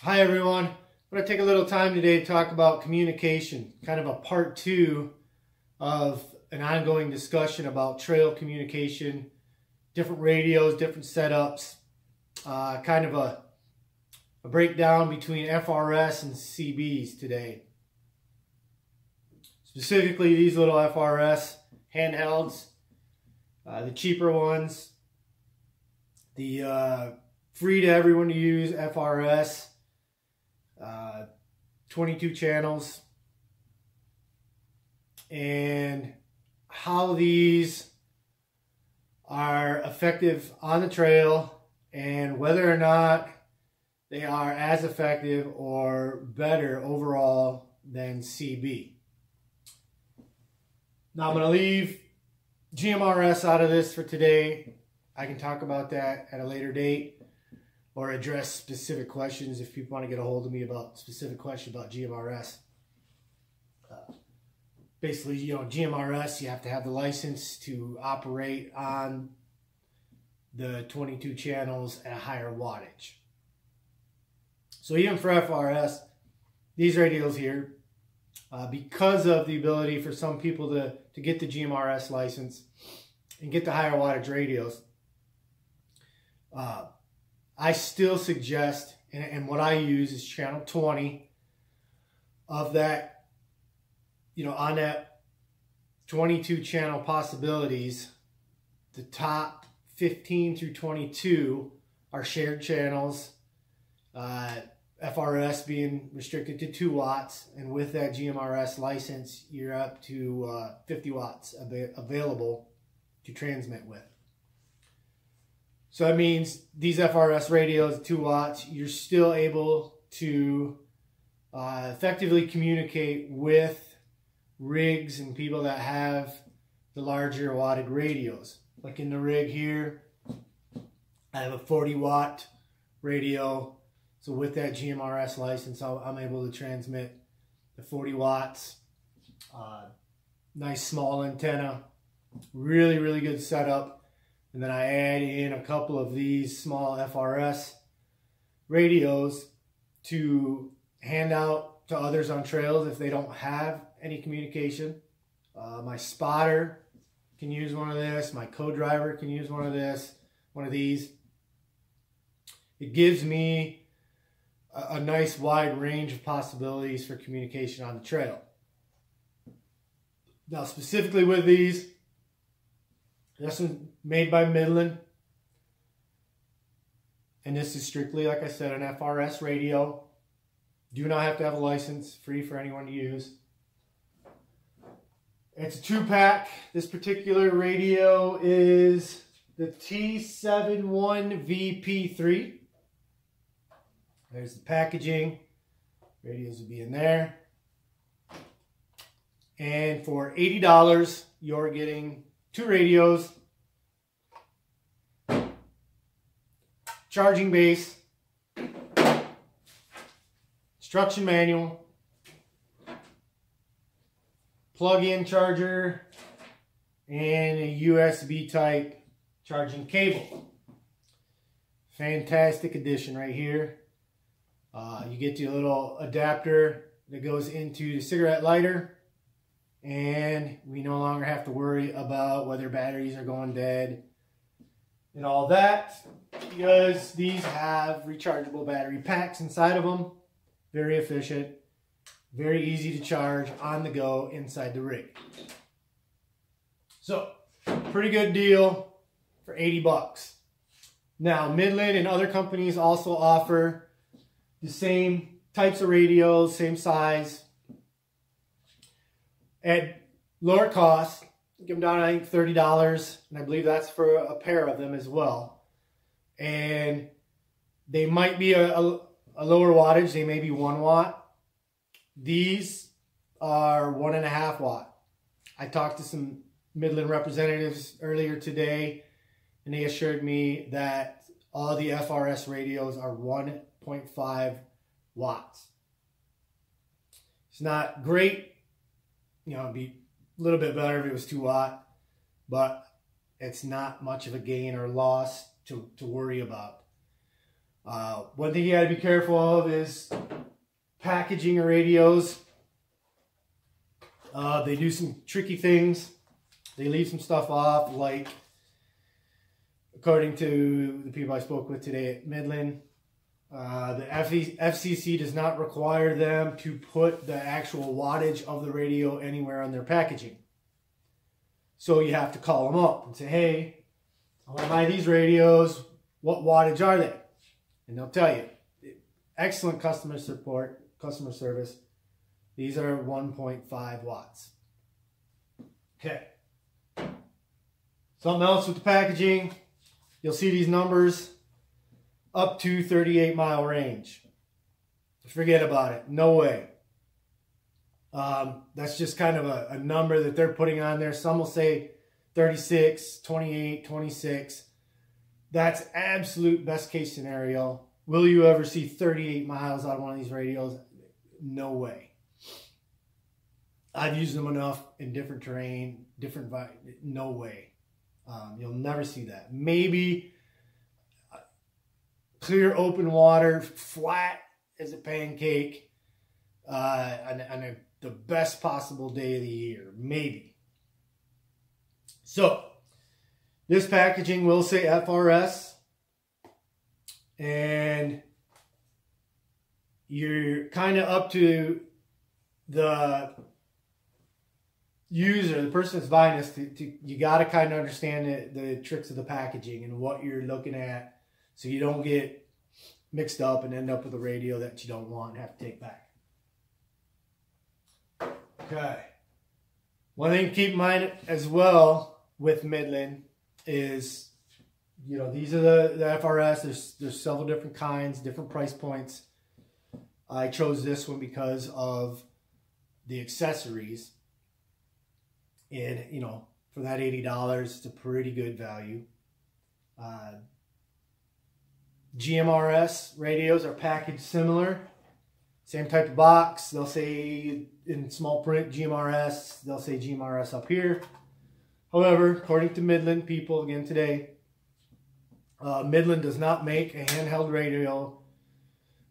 Hi everyone. I'm going to take a little time today to talk about communication, kind of a part two of an ongoing discussion about trail communication, different radios, different setups, kind of a breakdown between FRS and CBs today. Specifically these little FRS handhelds, the cheaper ones, the free to everyone to use FRS, 22 channels, and how these are effective on the trail and whether or not they are as effective or better overall than CB. Now I'm going to leave GMRS out of this for today. I can talk about that at a later date or address specific questions if people want to get a hold of me about specific questions about GMRS. Basically, GMRS, you have to have the license to operate on the 22 channels at a higher wattage. So even for FRS, these radios here, because of the ability for some people to get the GMRS license and get the higher wattage radios, I still suggest, and what I use is channel 20 of that, on that 22 channel possibilities, the top 15 through 22 are shared channels, FRS being restricted to 2 watts, and with that GMRS license, you're up to 50 watts available to transmit with. So that means these FRS radios, 2 watts, you're still able to effectively communicate with rigs and people that have the larger wattage radios. Like in the rig here, I have a 40 watt radio. So with that GMRS license, I'm able to transmit the 40 watts. Nice small antenna, really, really good setup. And then I add in a couple of these small FRS radios to hand out to others on trails if they don't have any communication. My spotter can use one of this. My co-driver can use one of these. It gives me a nice wide range of possibilities for communication on the trail. Now specifically with these, this one's made by Midland, and this is strictly, like I said, an FRS radio. Do not have to have a license, free for anyone to use. It's a 2-pack. This particular radio is the T71VP3. There's the packaging. Radios will be in there. And for $80, you're getting 2 radios, charging base, instruction manual, plug-in charger, and a USB type charging cable. Fantastic addition right here. You get the little adapter that goes into the cigarette lighter, and we no longer have to worry about whether batteries are going dead and all that, because these have rechargeable battery packs inside of them. Very efficient, very easy to charge on the go inside the rig. So, pretty good deal for 80 bucks. Now, Midland and other companies also offer the same types of radios, same size, at lower cost. Give them down, I think, $30, and I believe that's for a pair of them as well. And they might be a lower wattage. They may be 1 watt. These are 1.5 watt. I talked to some Midland representatives earlier today, and they assured me that all the FRS radios are 1.5 watts. It's not great. It'd be a little bit better if it was 2 watt, but it's not much of a gain or loss to worry about. One thing you got to be careful of is packaging of radios. They do some tricky things. They leave some stuff off, like, according to the people I spoke with today at Midland, the FCC does not require them to put the actual wattage of the radio anywhere on their packaging. So you have to call them up and say, hey, I want to buy these radios. What wattage are they? And they'll tell you. Excellent customer support, customer service. These are 1.5 watts. Okay. Something else with the packaging. You'll see these numbers up to 38-mile range. Forget about it. No way. That's just kind of a number that they're putting on there. Some will say 36, 28, 26. That's absolute best case scenario. Will you ever see 38 miles out of one of these radios? No way. I've used them enough in different terrain, no way. You'll never see that. Maybe clear open water, flat as a pancake, on the best possible day of the year, maybe. So, this packaging will say FRS, and you're kind of up to the user, the person that's buying this, you got to kind of understand the tricks of the packaging and what you're looking at, so you don't get mixed up and end up with a radio that you don't want and have to take back. Okay. One thing to keep in mind as well with Midland is, you know, these are the FRS. There's several different kinds, different price points. I chose this one because of the accessories. And, you know, for that $80, it's a pretty good value. GMRS radios are packaged similar. Same type of box. They'll say in small print GMRS. They'll say GMRS up here. However, according to Midland people, again today, Midland does not make a handheld radio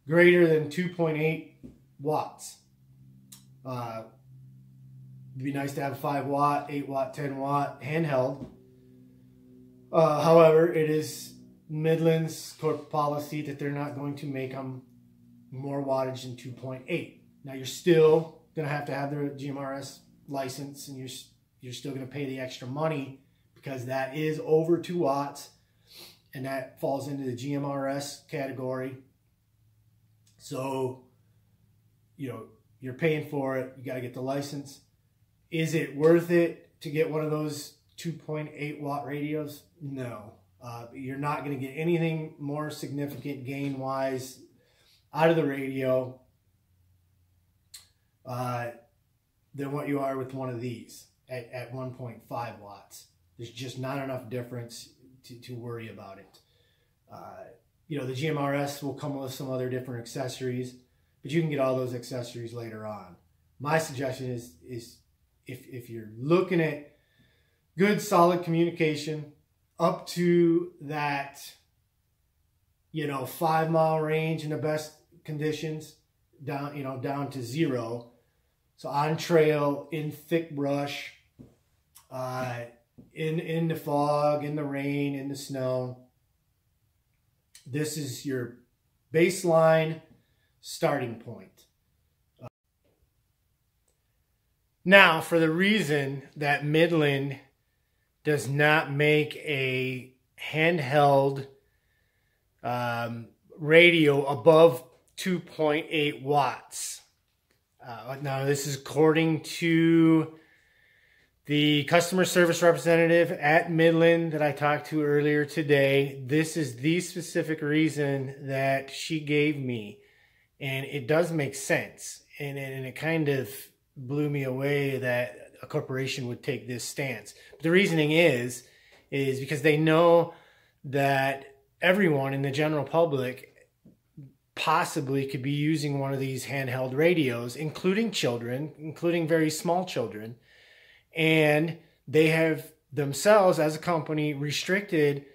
greater than 2.8 watts. It'd be nice to have a 5 watt, 8 watt, 10 watt handheld. However, it is Midland's corporate policy that they're not going to make them more wattage than 2.8. Now, you're still going to have the GMRS license, and you're still going to pay the extra money because that is over 2 watts, and that falls into the GMRS category. So, you know, you're paying for it. You got to get the license. Is it worth it to get one of those 2.8 watt radios? No. You're not going to get anything more significant gain-wise out of the radio than what you are with one of these at 1.5 watts. There's just not enough difference to worry about it. You know, the GMRS will come with some other different accessories, but you can get all those accessories later on. My suggestion is if you're looking at good, solid communication up to that, you know, 5 mile range in the best conditions, down to 0. So on trail, in thick brush, in the fog, in the rain, in the snow. This is your baseline starting point. Now, for the reason that Midland does not make a handheld radio above 2.8 watts. Now, this is according to the customer service representative at Midland that I talked to earlier today. This is the specific reason that she gave me, and it does make sense. And it kind of blew me away that a corporation would take this stance. But the reasoning is because they know that everyone in the general public possibly could be using one of these handheld radios, including children, including very small children. And they have themselves, as a company, restricted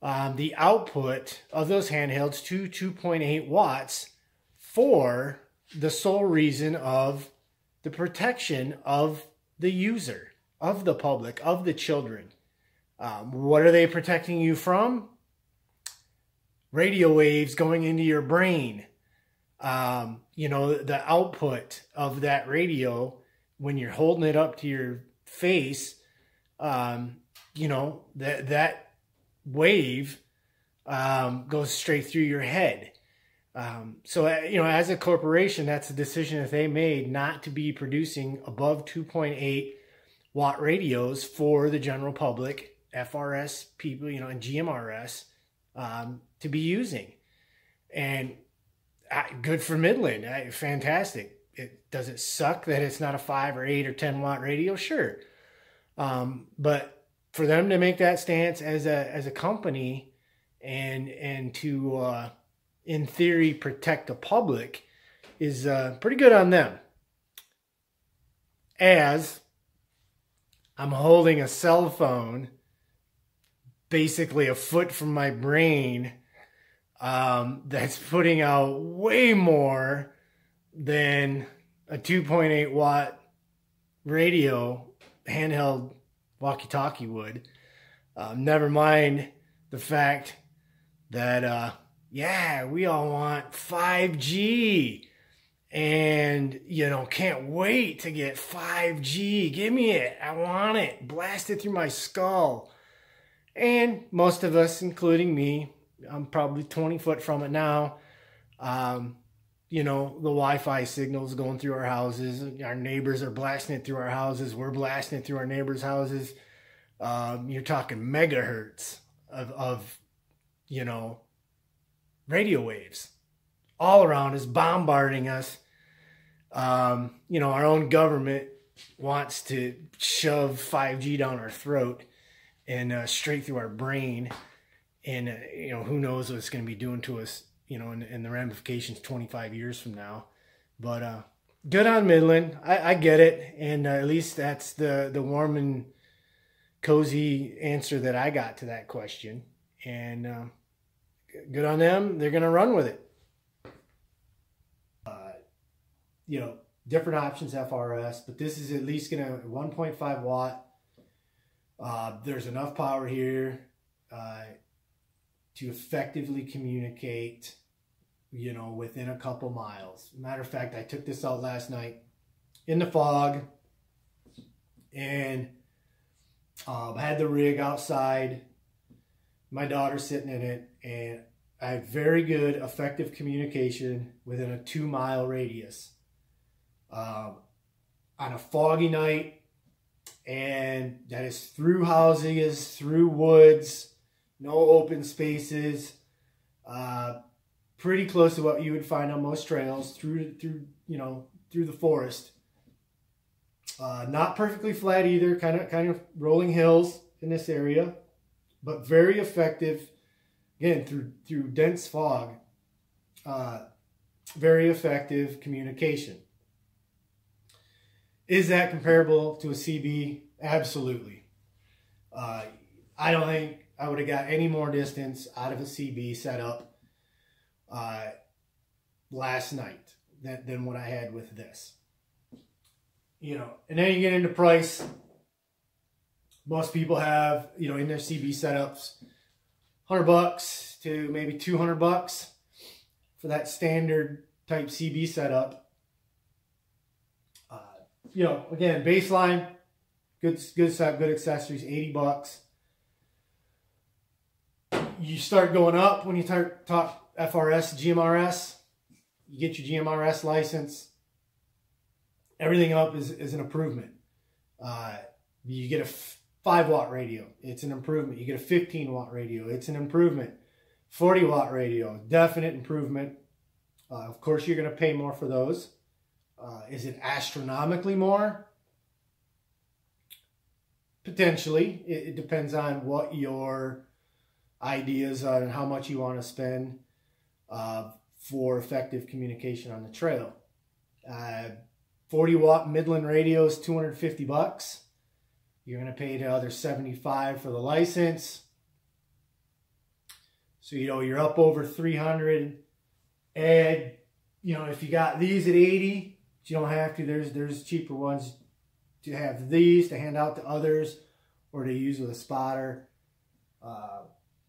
the output of those handhelds to 2.8 watts for the sole reason of the protection of the user, of the public, of the children. What are they protecting you from? Radio waves going into your brain. You know, the output of that radio when you're holding it up to your face, you know, that wave goes straight through your head. So, you know, as a corporation, that's a decision that they made not to be producing above 2.8 watt radios for the general public, FRS people, you know, and GMRS to be using. And good for Midland. Fantastic. Does it suck that it's not a 5 or 8 or 10 watt radio? Sure. But for them to make that stance as a company and to in theory protect the public is pretty good on them. As I'm holding a cell phone basically a foot from my brain, that's putting out way more than a 2.8 watt radio handheld walkie-talkie would. Never mind the fact that, yeah, we all want 5G and, you know, can't wait to get 5G. Give me it. I want it. Blast it through my skull. And most of us, including me, I'm probably 20 foot from it now. You know, the Wi-Fi signals going through our houses. Our neighbors are blasting it through our houses. We're blasting it through our neighbors' houses. You're talking megahertz of, you know, radio waves all around us, bombarding us. You know, our own government wants to shove 5G down our throat and straight through our brain. And, you know, who knows what it's going to be doing to us, you know, in the ramifications 25 years from now. But good on Midland. I get it. And at least that's the warm and cozy answer that I got to that question. And good on them. They're going to run with it. You know, different options FRS, but this is at least going to 1.5 watt. There's enough power here to effectively communicate, you know, within a couple miles. Matter of fact, I took this out last night in the fog and I had the rig outside, my daughter sitting in it, and I had very good effective communication within a 2-mile radius. On a foggy night, and that is through houses, through woods, no open spaces, pretty close to what you would find on most trails, through you know, through the forest. Not perfectly flat either, kind of rolling hills in this area, but very effective. Again, through dense fog, very effective communication. Is that comparable to a CB? Absolutely. I don't think I would have got any more distance out of a CB setup last night than what I had with this. You know, and then you get into price. Most people have, you know, in their CB setups, $100 to maybe $200 for that standard type CB setup. You know, again, baseline, good setup, good accessories, $80. You start going up when you talk FRS, GMRS. You get your GMRS license. Everything up is an improvement. You get a 5-watt radio. It's an improvement. You get a 15-watt radio. It's an improvement. 40-watt radio, definite improvement. Of course, you're going to pay more for those. Is it astronomically more? Potentially. It depends on what your ideas are and how much you want to spend for effective communication on the trail. 40-watt Midland radio is $250. You're going to pay the other $75 for the license. So, you know, you're up over 300. And, you know, if you got these at 80, you don't have to. There's cheaper ones to have these to hand out to others or to use with a spotter.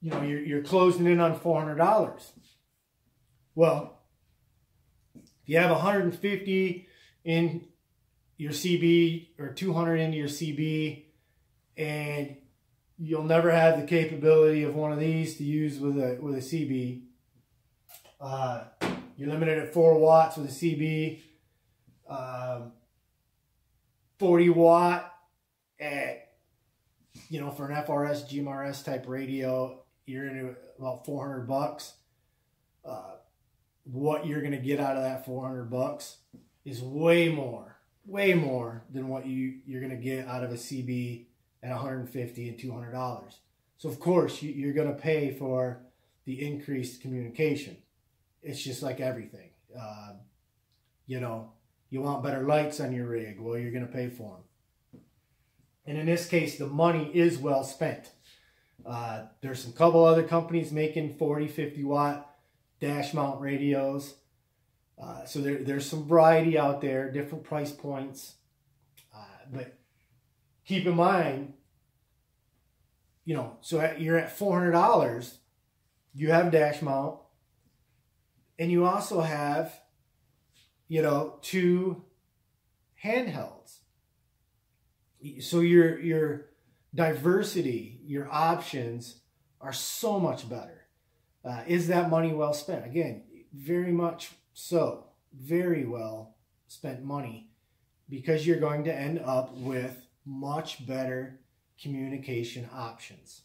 You know, you're closing in on $400. Well, if you have 150 in your CB or 200 into your CB, and you'll never have the capability of one of these to use with a CB. You're limited at 4 watts with a CB. 40 watt at, you know, for an FRS, GMRS type radio, you're into about $400. What you're going to get out of that $400 is way more than what you're going to get out of a CB at $150 and $200. So of course you're going to pay for the increased communication. It's just like everything. You know, you want better lights on your rig. Well, you're going to pay for them. And in this case, the money is well spent. There's some couple other companies making 40, 50 watt dash mount radios. So there's some variety out there, different price points. But keep in mind, you know, so you're at $400, you have dash mount, and you also have, you know, 2 handhelds. So your diversity, your options are so much better. Is that money well spent? Again, very much so. Very well spent money, because you're going to end up with much better communication options.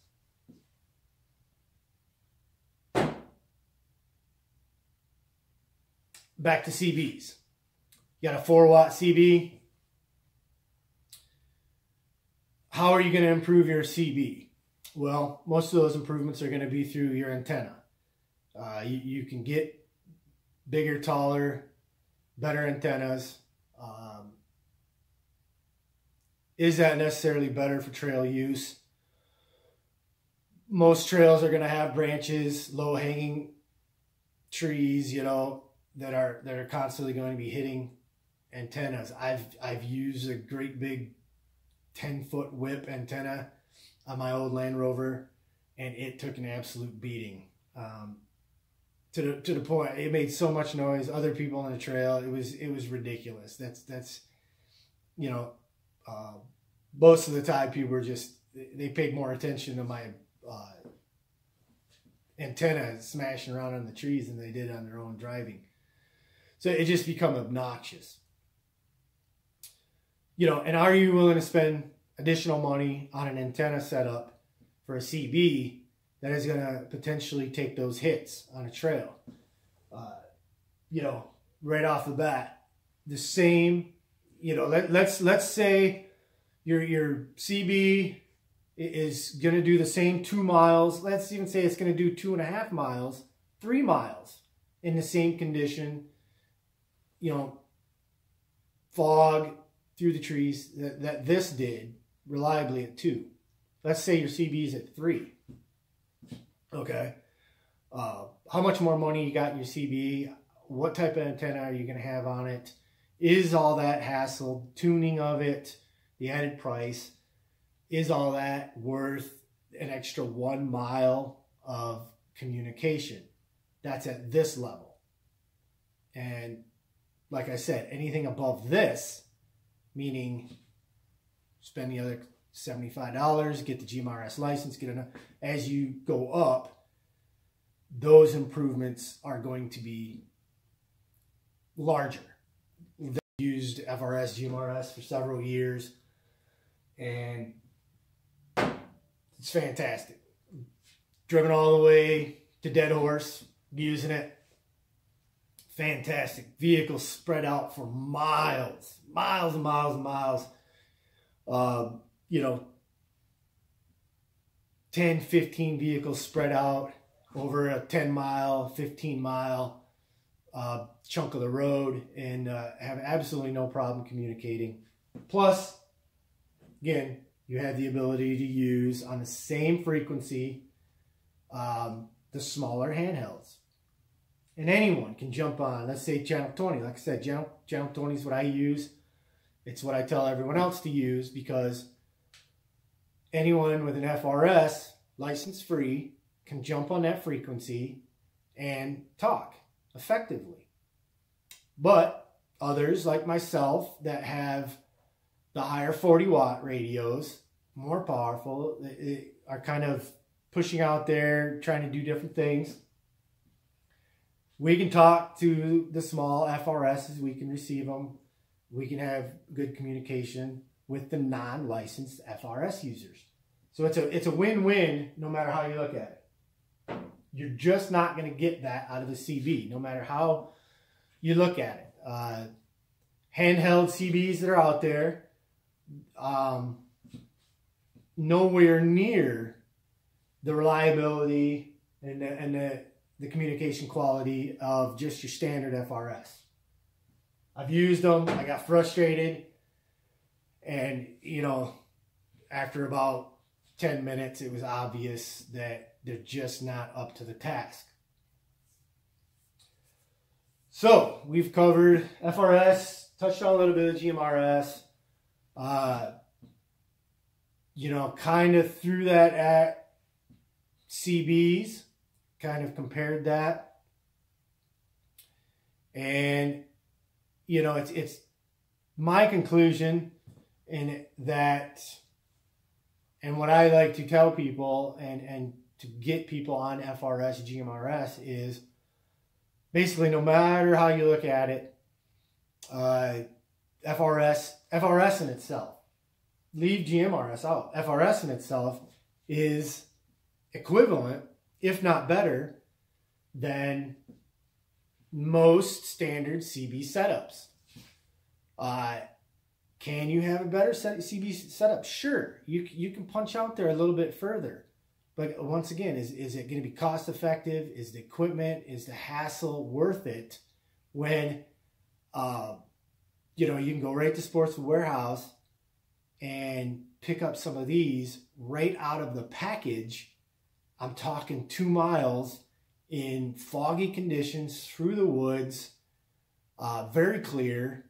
Back to CBs. You got a 4 watt CB. How are you going to improve your CB? Well, most of those improvements are going to be through your antenna. You can get bigger, taller, better antennas. Is that necessarily better for trail use? Most trails are going to have branches, low-hanging trees, you know, that are constantly going to be hitting antennas. I've used a great big 10-foot whip antenna on my old Land Rover, and it took an absolute beating. To the point it made so much noise. Other people on the trail, it was ridiculous. That's you know, most of the time people were just, they paid more attention to my antenna smashing around on the trees than they did on their own driving. So it just become obnoxious. You know, and are you willing to spend additional money on an antenna setup for a CB that is going to potentially take those hits on a trail? You know, right off the bat, the same, you know, let's say your CB is going to do the same 2 miles. Let's even say it's going to do 2.5 miles, 3 miles in the same condition, you know, fog through the trees that this did reliably at 2. Let's say your CB is at 3. Okay. How much more money you got in your CB? What type of antenna are you going to have on it? Is all that hassle, tuning of it, the added price, is all that worth an extra 1 mile of communication? That's at this level. And like I said, anything above this, meaning spend the other $75, get the GMRS license, get enough. As you go up, those improvements are going to be larger. We've used FRS, GMRS for several years, and it's fantastic. Driven all the way to Dead Horse, using it. Fantastic. Vehicles spread out for miles, miles and miles and miles. You know, 10, 15 vehicles spread out over a 10-mile, 15-mile chunk of the road, and have absolutely no problem communicating. Plus, again, you have the ability to use on the same frequency the smaller handhelds. And anyone can jump on, let's say channel 20. Like I said, channel 20 is what I use. It's what I tell everyone else to use, because anyone with an FRS, license free, can jump on that frequency and talk effectively. But others like myself that have the higher 40-watt radios, more powerful, are kind of pushing out there, trying to do different things. We can talk to the small FRSs, we can receive them, we can have good communication with the non-licensed FRS users. So it's a win-win no matter how you look at it. You're just not going to get that out of the CB, no matter how you look at it. Handheld CBs that are out there, nowhere near the reliability and the communication quality of just your standard FRS. I've used them, I got frustrated, and after about 10 minutes it was obvious that they're just not up to the task. So we've covered FRS, touched on a little bit of GMRS, kind of threw that at CBs, kind of compared that, and it's my conclusion in that, and what I like to tell people and to get people on FRS, GMRS is basically no matter how you look at it, FRS in itself, leave GMRS out, FRS in itself is equivalent, if not better, than most standard CB setups. Can you have a better CB setup? Sure, you can punch out there a little bit further. But once again, is it going to be cost effective? Is the equipment, is the hassle worth it when, you can go right to Sports Warehouse and pick up some of these right out of the package. I'm talking 2 miles in foggy conditions through the woods, very clear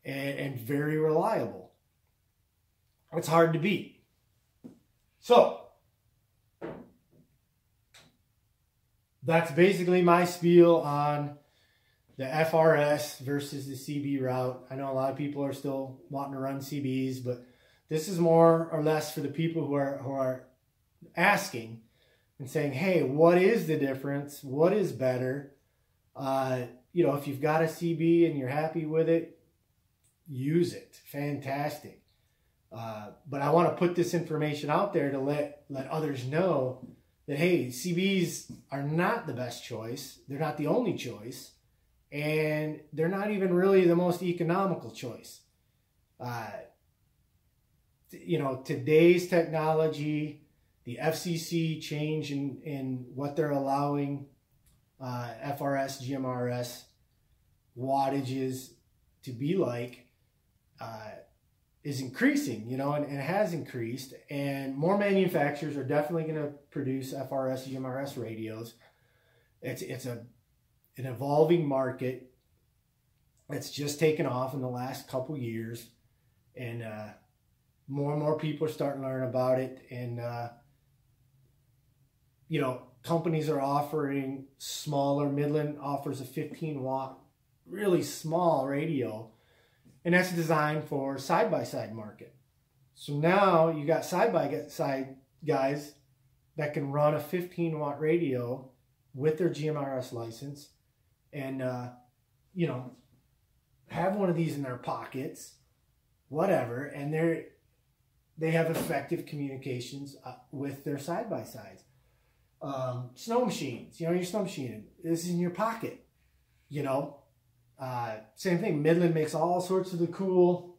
and very reliable. It's hard to beat. So that's basically my spiel on the FRS versus the CB route. I know a lot of people are still wanting to run CBs, but this is more or less for the people who are asking and saying, hey, what is the difference? What is better? If you've got a CB and you're happy with it, use it. Fantastic. But I want to put this information out there to let others know that, hey, CBs are not the best choice. They're not the only choice. And they're not even really the most economical choice. Today's technology, the FCC change in what they're allowing FRS, GMRS wattages to be like, is increasing, and it has increased, and more manufacturers are definitely going to produce FRS, GMRS radios. It's an evolving market. It's just taken off in the last couple years, and more and more people are starting to learn about it, and companies are offering smaller. Midland offers a 15-watt, really small radio, and that's designed for side-by-side market. So now you got side-by-side guys that can run a 15-watt radio with their GMRS license and, have one of these in their pockets, whatever, and they have effective communications with their side-by-sides. Snow machines, your snow machine is in your pocket, Same thing, Midland makes all sorts of the cool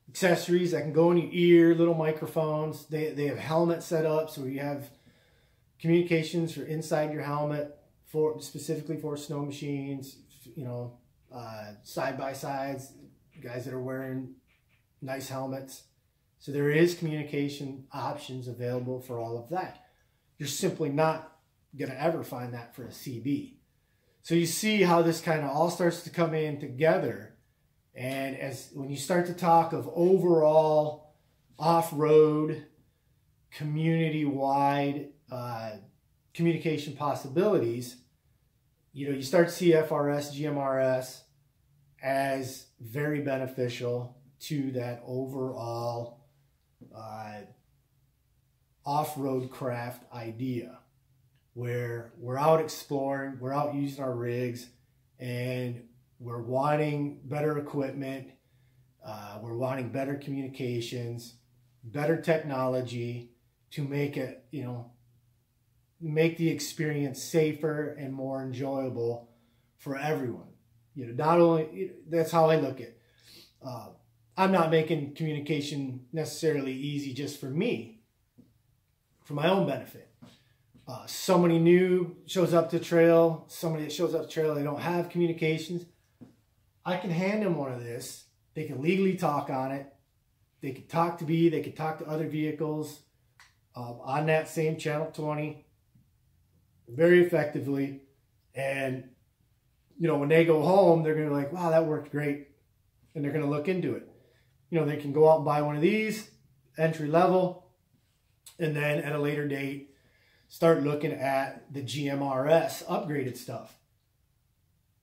accessories that can go in your ear, little microphones. They have helmets set up so you have communications for inside your helmet specifically for snow machines, side-by-sides, guys that are wearing nice helmets. So there is communication options available for all of that. You're simply not going to ever find that for a CB. So you see how this kind of all starts to come in together. And when you start to talk of overall off-road, community-wide communication possibilities, you start to see FRS, GMRS as very beneficial to that overall off-road craft idea, where we're out exploring, we're out using our rigs, and we're wanting better equipment, we're wanting better communications, better technology to make it, make the experience safer and more enjoyable for everyone. Not only, that's how I look at it. I'm not making communication necessarily easy just for me, for my own benefit. Somebody new shows up to trail, somebody that shows up to trail, they don't have communications. I can hand them one of this. They can legally talk on it. They can talk to me. They can talk to other vehicles on that same channel 20 very effectively. And, when they go home, they're going to be like, wow, that worked great. And they're going to look into it. They can go out and buy one of these, entry level, and then at a later date, start looking at the GMRS upgraded stuff.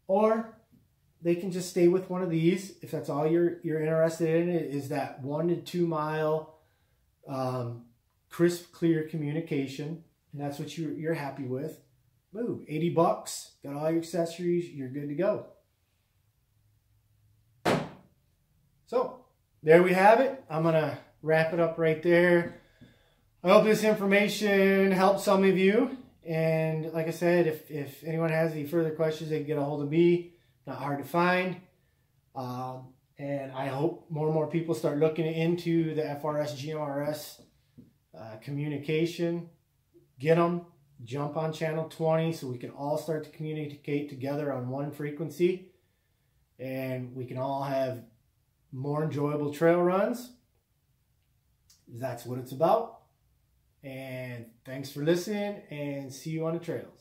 Or they can just stay with one of these if that's all you're interested in, is that 1 to 2 mile crisp, clear communication, and that's what you're happy with. Boom, $80, got all your accessories, you're good to go. So there we have it. I'm gonna wrap it up right there. I hope this information helps some of you. And like I said, if anyone has any further questions, they can get a hold of me. Not hard to find. And I hope more and more people start looking into the FRS, GMRS communication. Get them. Jump on channel 20 so we can all start to communicate together on one frequency. And we can all have more enjoyable trail runs. That's what it's about. And thanks for listening, and see you on the trails.